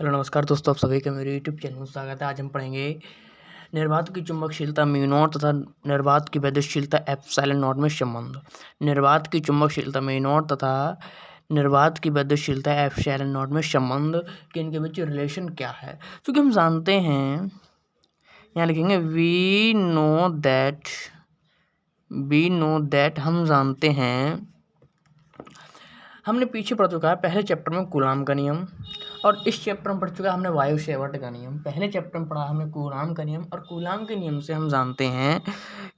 Hello नमस्कार दोस्तों, आप सभी का मेरे यूट्यूब चैनल में स्वागत है। आज हम पढ़ेंगे निर्वात की चुंबकशीलता म्यू नॉट तथा निर्वात की वैद्युतशीलता एप्सिलॉन नॉट में संबंध। निर्वात की चुंबकशीलता म्यू नॉट तथा निर्वात की वैद्युतशीलता एप्सिलॉन नॉट में संबंध कि इनके बीच रिलेशन क्या है। क्योंकि हम जानते हैं, यहाँ लिखेंगे वी नो दैट हम जानते हैं, हमने पीछे पढ़ चुका है पहले चैप्टर में कूलाम का नियम, और इस चैप्टर में पढ़ चुका है हमने वायु शेवर्ट का नियम। पहले चैप्टर में पढ़ा हमने कूलाम का नियम, और कूलाम के नियम से हम जानते हैं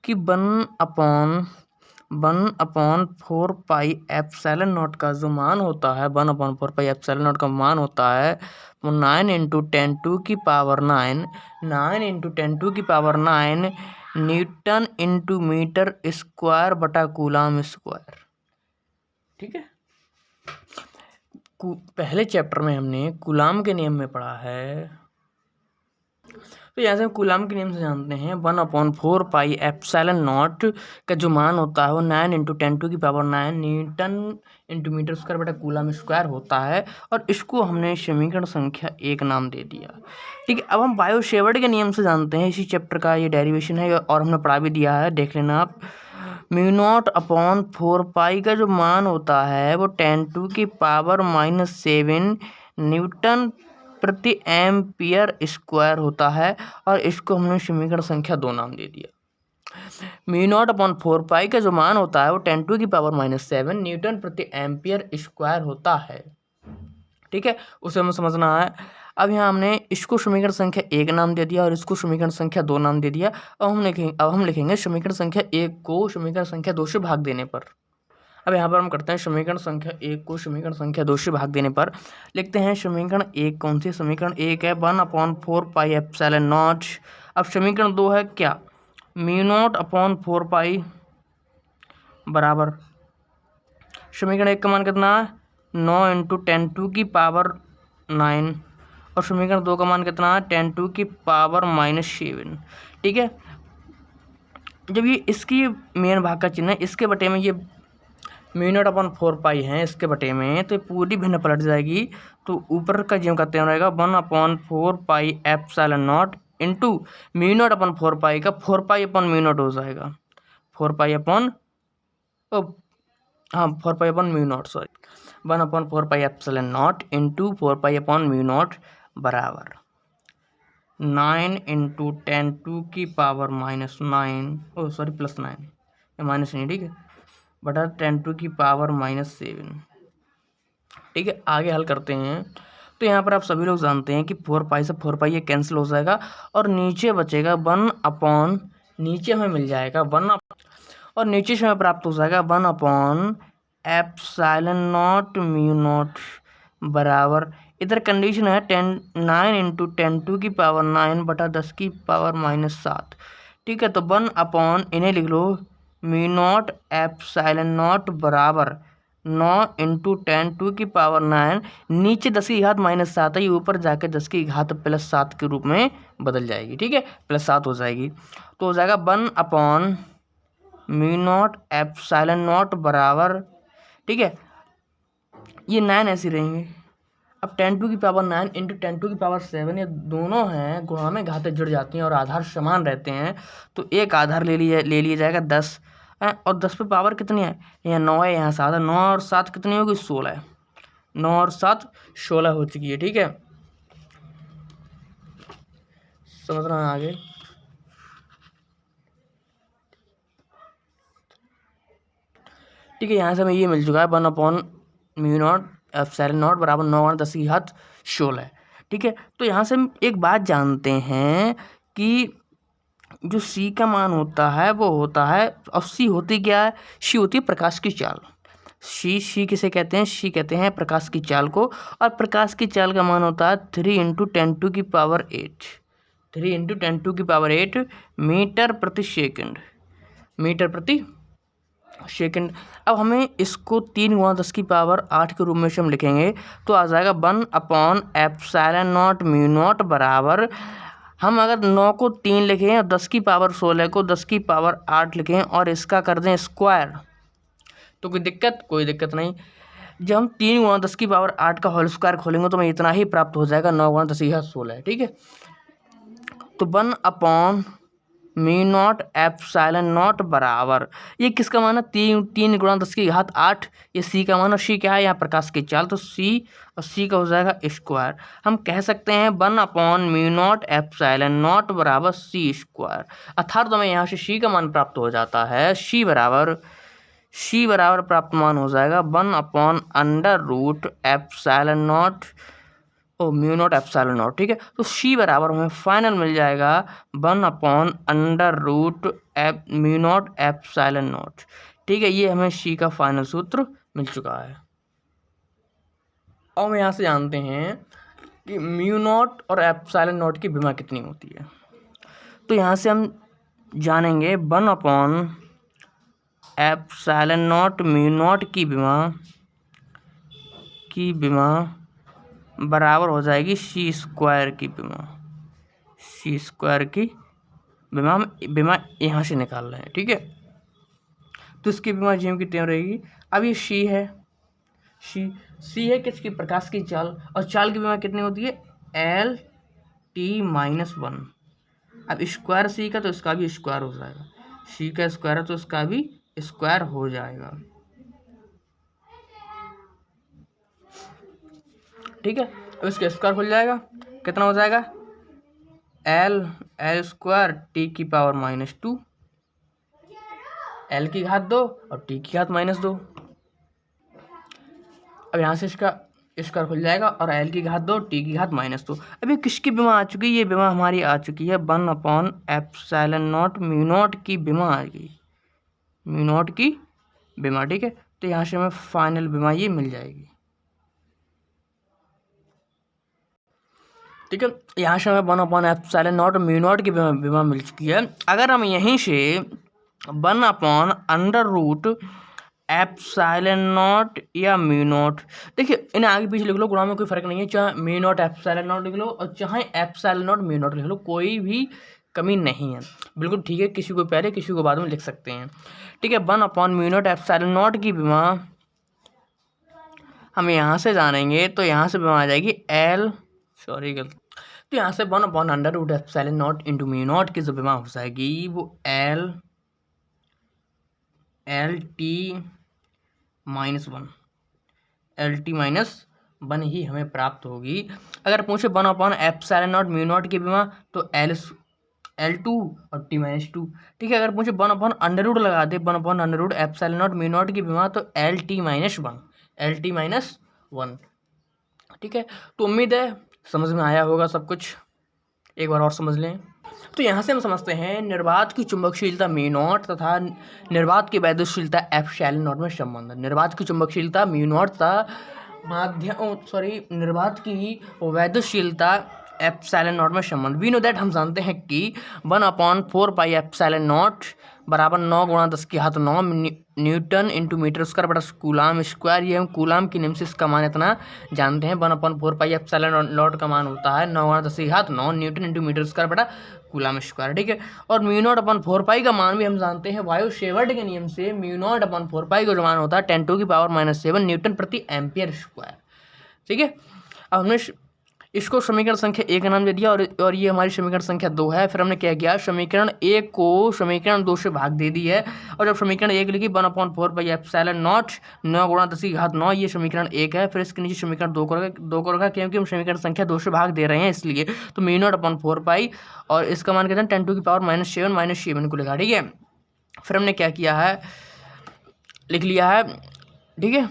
कि 1/4 पाई एप्सिलॉन नॉट का जो मान होता है, 1/4 पाई एप्सिलॉन नॉट का मान होता है वो 9 × 10⁹ न्यूटन × मीटर स्क्वायर बटा कूलाम स्क्वायर। ठीक है, पहले चैप्टर में हमने कूलाम के नियम में पढ़ा है, तो यहाँ से हम कूलाम के नियम से जानते हैं 1/4 पाई एप्सिलॉन नॉट का जो मान होता है वो 9 × 10⁹ न्यूटन × मीटर स्क्वायर बटा कूलाम स्क्वायर होता है, और इसको हमने समीकरण संख्या 1 नाम दे दिया। ठीक है, अब हम वायु शेवर्ट के नियम से जानते हैं, इसी चैप्टर का ये डेरिवेशन है और हमने पढ़ा भी दिया है, देख लेना आप। म्यू नॉट अपॉन 4 पाई का जो मान होता है वो 10⁻⁻7 न्यूटन प्रति एम्पियर स्क्वायर होता है, और इसको हमने समीकरण संख्या 2 नाम दे दिया। म्यू नॉट अपॉन 4 पाई का जो मान होता है वो 10⁻⁷ न्यूटन प्रति एम्पियर स्क्वायर होता है। ठीक है, उसे हमें समझना है। अब यहाँ हमने इसको समीकरण संख्या 1 नाम दे दिया और इसको समीकरण संख्या 2 नाम दे दिया। अब हम लिखेंगे समीकरण संख्या 1 को समीकरण संख्या 2 से भाग देने पर। अब यहाँ पर हम करते हैं समीकरण संख्या 1 को समीकरण संख्या 2 से भाग देने पर लिखते हैं समीकरण 1 कौन सी, समीकरण 1 है 1/4 पाई एप्सिलॉन नॉट। अब समीकरण 2 है क्या, म्यू नॉट अपॉन 4 पाई बराबर समीकरण 1 का मान कितना है 9 × 10⁻⁹ और समीकरण 2 का मान कितना है 10⁻⁻7। ठीक है, जब ये इसकी मेन भाग का चिन्ह है, इसके बटे में ये म्यू नॉट अपॉन 4 पाई है, इसके बटे में तो पूरी भिन्न पलट जाएगी, तो ऊपर का जिम का तेम रहेगा 1/4 pi epsilon not into mu naught upon 4 पाई का 4 पाई अपॉन म्यू नॉट हो जाएगा, 4 pi upon mu naught, sorry 1/4 pi epsilon not into 4 pi upon mu naught बराबर 9 × 10⁻⁹ प्लस 9 माइनस नहीं, ठीक है, बटा 10⁻⁻7। ठीक है, आगे हल करते हैं। तो यहाँ पर आप सभी लोग जानते हैं कि 4 पाई से 4 पाई ये कैंसिल हो जाएगा और नीचे बचेगा 1/, नीचे हमें मिल जाएगा 1 और नीचे से हमें प्राप्त हो जाएगा 1/ε0 म्यू नॉट बराबर, इधर कंडीशन है 9 × 10⁻⁹ बटा 10⁻⁻7। ठीक है, तो 1/, इन्हें लिख लो म्यू नॉट एप्सिलॉन बराबर 9 × 10⁻⁹, नीचे 10⁻⁻7 है, ऊपर जाके 10⁻+7 के रूप में बदल जाएगी। ठीक है, +7 हो जाएगी, तो हो जाएगा 1/, म्यू नॉट एप्सिलॉन बराबर, ठीक है, ये 9 ऐसे रहेंगे। अब 10⁻⁹ × 10⁻7 ये दोनों हैं गुणा में घातें जुड़ जाती हैं और आधार समान रहते हैं, तो एक आधार ले लिया जाएगा 10, और 10 पे पावर कितनी है, यहाँ 9 है, यहाँ 7 है, 9 और 7 कितनी होगी 16, 9 और 7 16 हो चुकी है। ठीक है, समझ रहे हैं आगे। ठीक है, यहाँ से हमें ये मिल चुका है 1/म्यू नॉट एप्सिलॉन नॉट बराबर 9 और 10⁻16। ठीक है, तो यहाँ से हम एक बात जानते हैं कि जो सी का मान होता है वो होता है, और सी होती क्या है, सी होती है प्रकाश की चाल। सी किसे कहते हैं, सी कहते हैं प्रकाश की चाल को, और प्रकाश की चाल का मान होता है 3 × 10⁸, 3 × 10⁸ मीटर प्रति सेकंड, मीटर प्रति सेकंड। अब हमें इसको 3 × 10⁸ के रूप में से हम लिखेंगे, तो आ जाएगा 1/ε0 म्यू नॉट बराबर, हम अगर 9 को 3 लिखें और 10⁻16 को 10⁸ लिखें और इसका कर दें स्क्वायर, तो कोई दिक्कत नहीं। जब हम 3 गुणा 10 की पावर 8 का होल स्क्वायर खोलेंगे तो हमें इतना ही प्राप्त हो जाएगा, 9 गुणा 10 की घात 16 है। ठीक है, तो 1 म्यू नॉट एप्सिलॉन नॉट बराबर, ये किसका मान है, 3 गुणा 10 की घात 8, ये सी का मान, और सी क्या है यहाँ प्रकाश की चाल, तो सी और सी का हो जाएगा स्क्वायर। हम कह सकते हैं 1/म्यू नॉट एप्सिलॉन नॉट बराबर सी स्क्वायर, अर्थात तो हमें यहाँ से सी का मान प्राप्त हो जाता है। सी बराबर प्राप्त मान हो जाएगा 1/√एप्सिलॉन naught O mu naught epsilon naught. ठीक है, तो सी बराबर हमें फाइनल मिल जाएगा 1/√म्यू नॉट एप्सिलॉन नॉट। ठीक है, ये हमें सी का फाइनल सूत्र मिल चुका है। और हम यहाँ से जानते हैं कि म्यू नॉट और एप्सिलॉन नॉट की विमा कितनी होती है। तो यहाँ से हम जानेंगे 1/एप्सिलॉन नॉट म्यू नॉट की विमा बराबर हो जाएगी सी स्क्वायर की विमा यहाँ से निकाल रहे हैं। ठीक है, तो इसकी विमा जी की त्यों रहेगी। अब ये सी है, सी है किसकी, प्रकाश की चाल, और चाल की विमा कितनी होती है, L/t-1। अब स्क्वायर सी का तो इसका भी स्क्वायर हो जाएगा, सी का स्क्वायर है तो इसका भी स्क्वायर हो जाएगा। ठीक है, अब इसका स्क्वायर खुल जाएगा, कितना हो जाएगा, L स्क्वायर टी की पावर -2, L की घात 2 और टी की घात -2। अब यहाँ से इसका स्क्वायर खुल जाएगा और L की घात 2 टी की घात -2। अभी किसकी विमा आ चुकी है, ये विमा हमारी आ चुकी है 1/एप्सिलॉन नॉट म्यू नॉट की विमा आ गई, म्यू नॉट की विमा। ठीक है, तो यहाँ से हमें फाइनल विमा ये मिल जाएगी। ठीक है, यहाँ से हमें 1/एप्सिलॉन नॉट म्यू नॉट की विमा मिल चुकी है। अगर हम यहीं से 1/√एप्सिलॉन नॉट या म्यू नॉट, देखिए इन्हें आगे पीछे लिख लो, गुणा में कोई फर्क नहीं है, चाहे म्यू नॉट एप्सिलॉन नॉट लिख लो और चाहे एप्सिलॉन नॉट म्यू नॉट लिख लो, कोई भी कमी नहीं है, बिल्कुल ठीक है, किसी को पहले किसी को बाद में लिख सकते हैं। ठीक है, 1/म्यू नॉट एप्सिलॉन नॉट की विमा हम यहाँ से जानेंगे, तो यहाँ से विमा आ जाएगी गलत, तो यहाँ से 1/√एप्सिलॉन नॉट इंटू म्यू नॉट की जो विमा हो जाएगी वो LT-1 ही हमें प्राप्त होगी। अगर पूछे 1/एप्सिलॉन नॉट म्यू नॉट की विमा तो L2 और T-2। ठीक है, अगर पूछे 1/√, लगा दे 1/√एप्सिलॉन नॉट म्यू नॉट की विमा तो LT-1। ठीक है, तो उम्मीद है समझ में आया होगा सब कुछ, एक बार और समझ लें। तो यहाँ से हम समझते हैं निर्वात की चुंबकशीलता म्यू नॉट तथा निर्वात की वैद्युतशीलता एप्सिलॉन नॉट में संबंध है। निर्वात की चुंबकशीलता म्यू नॉट तथा निर्वात की वैद्युतशीलता एप्सिलॉन नॉट में संबंध। वी नो दैट, हम जानते हैं कि 1/4 एप्सिलॉन नॉट बराबर 9 गुणा 10 की घात 9 न्यूटन इंटू मीटर स्क्वायर बटा कूलाम स्क्वायर। ये हम कूलाम की नियम से इसका मान इतना जानते हैं, 1/4 एप्सिलॉन नॉट का मान होता है 9 गुणा 10 की घात 9 न्यूटन इंटू मीटर स्क्वायर बटा कूलाम स्क्वायर। ठीक है, और म्यू नॉट अपन 4 का मान भी हम जानते हैं वायु शेवर्ट के नियम से, म्यू नॉट अपन 4 का जो मान होता है 10⁻⁻7 न्यूटन प्रति एम्पियर स्क्वायर। ठीक है, अब हमने इसको समीकरण संख्या 1 का नाम दे दिया और ये हमारी समीकरण संख्या 2 है। फिर हमने क्या किया, समीकरण 1 को समीकरण 2 से भाग दे दी है, और जब समीकरण 1 लिखी 1/4 एप्सिलॉन नॉट 9 गुणा 10 की घात 9, ये समीकरण 1 है। फिर इसके नीचे समीकरण 2 को रखा क्योंकि हम समीकरण संख्या 2 से भाग दे रहे हैं इसलिए, तो म्यू नॉट अपन 4 और इसका मान कहते हैं 10⁻⁻7 को लिखा। ठीक है, फिर हमने क्या किया है, लिख लिया है। ठीक है,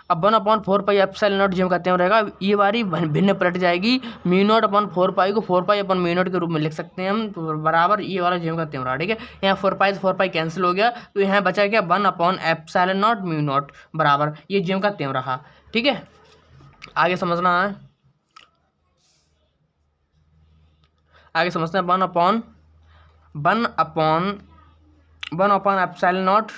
अब 1/4 एप्सिलॉन नॉट जो कहते हैं रहेगा, ये बारी भिन्न पलट जाएगी, म्यू नॉट अपन 4 को 4 अपन म्यू नॉट के रूप में लिख सकते हैं हम, तो बराबर ये वाला जो कहते हैं रहा। ठीक है, यहाँ 4 से 4 कैंसिल हो गया, तो यहाँ बचा क्या 1/एप्सिलॉन नॉट म्यू नॉट बराबर ये जो कहते हैं रहा। ठीक है, आगे समझना है, आगे समझते हैं 1/एप्सिलॉन नॉट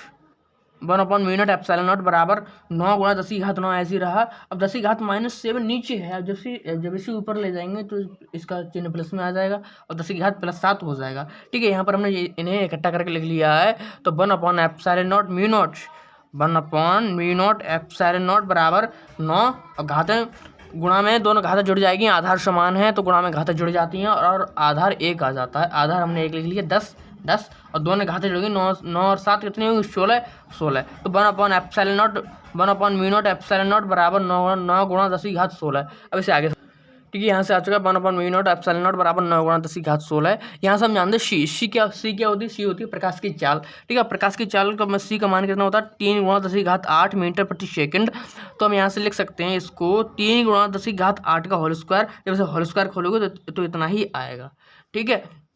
1/म्यू नॉट एप्सिलॉन नॉट बराबर 9 गुणा 10 की घात 9 ऐसी रहा। अब 10 की घात -7 नीचे है, अब जब इसे ऊपर ले जाएंगे तो इसका चिन्ह प्लस में आ जाएगा और 10 की घात +7 हो जाएगा। ठीक है, यहाँ पर हमने इन्हें इकट्ठा करके लिख लिया है, तो 1/एप्सिलॉन नॉट म्यू नॉट 1/μ0 बराबर 9 और घातें गुणा में दोनों घातें जुड़ जाएगी, आधार समान है तो गुणा में घातें जुड़ जाती हैं और आधार 1 आ जाता है। आधार हमने 1 लिख लिया, 10 और दोनों घातें जुड़ गई, 9 और 7 कितनी होगी, 16। तो 1/μ0 बराबर 9 गुणा 10 की घात 16। अब इसे आगे ठीक है, यहाँ से आ चुका है 1/μ0 बराबर 9 गुणा 10 की घात 16। यहाँ से हम जानते हैं सी क्या होती है, सी होती है प्रकाश की चाल। ठीक है, प्रकाश की चाल का सी का मान कितना होता है, 3 गुणा 10 की घात 8 मीटर प्रति सेकंड। तो हम यहाँ से लिख सकते हैं इसको 3 गुणा 10 की घात 8 का होल स्क्वायर। जब इसे होल स्क्वायर खोलोगे तो इतना ही आएगा। ठीक है, तो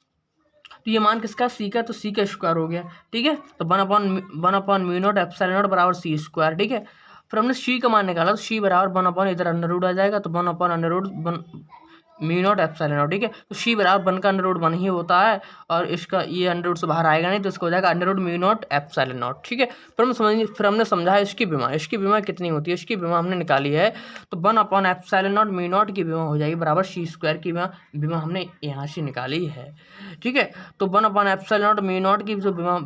ये मान किसका, सी का, तो सी का स्क्वायर हो गया। ठीक है, तो 1/μ0 बराबर सी स्क्वायर। ठीक है, फिर हमने सी का मान निकाला तो सी बराबर 1 इधर अंडर रूट आ जाएगा तो 1/√μ0 ठीक है, तो सी बराबर 1 का अंडर रूट 1 ही होता है और इसका ये अंडर रूट से बाहर आएगा नहीं तो इसका हो जाएगा अंडर रूट μ0 ठीक है। फिर हमने समझा इसकी विमा कितनी होती है, इसकी विमा हमने निकाली है तो 1/μ0 की विमा हो जाएगी बराबर सी स्क्वायर की विमा हमने यहाँ से निकाली है। ठीक है, तो 1/μ0 की जो विमा,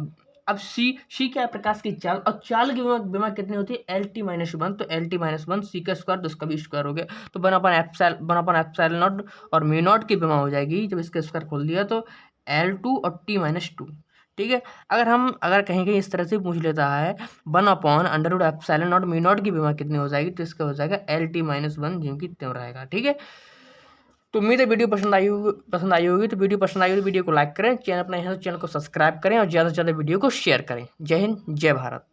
अब सी क्या है, प्रकाश की चाल, और चाल की विमा कितनी होती है, LT-1, तो LT-1 सी का स्क्वायर तो इसका भी स्क्वायर हो गया तो 1/ε0 और μ0 की विमा हो जाएगी, जब इसका स्क्वायर खोल दिया तो L2 और T-2। ठीक है, अगर कहीं इस तरह से पूछ लेता है 1/√ε0 μ0 की विमा कितनी हो जाएगी तो इसका हो जाएगा LT-1 जो कि त्यों रहेगा। ठीक है, तो उम्मीद है वीडियो पसंद आई होगी तो वीडियो को लाइक करें, चैनल अपना चैनल को सब्सक्राइब करें और ज़्यादा से ज़्यादा वीडियो को शेयर करें। जय हिंद, जय भारत।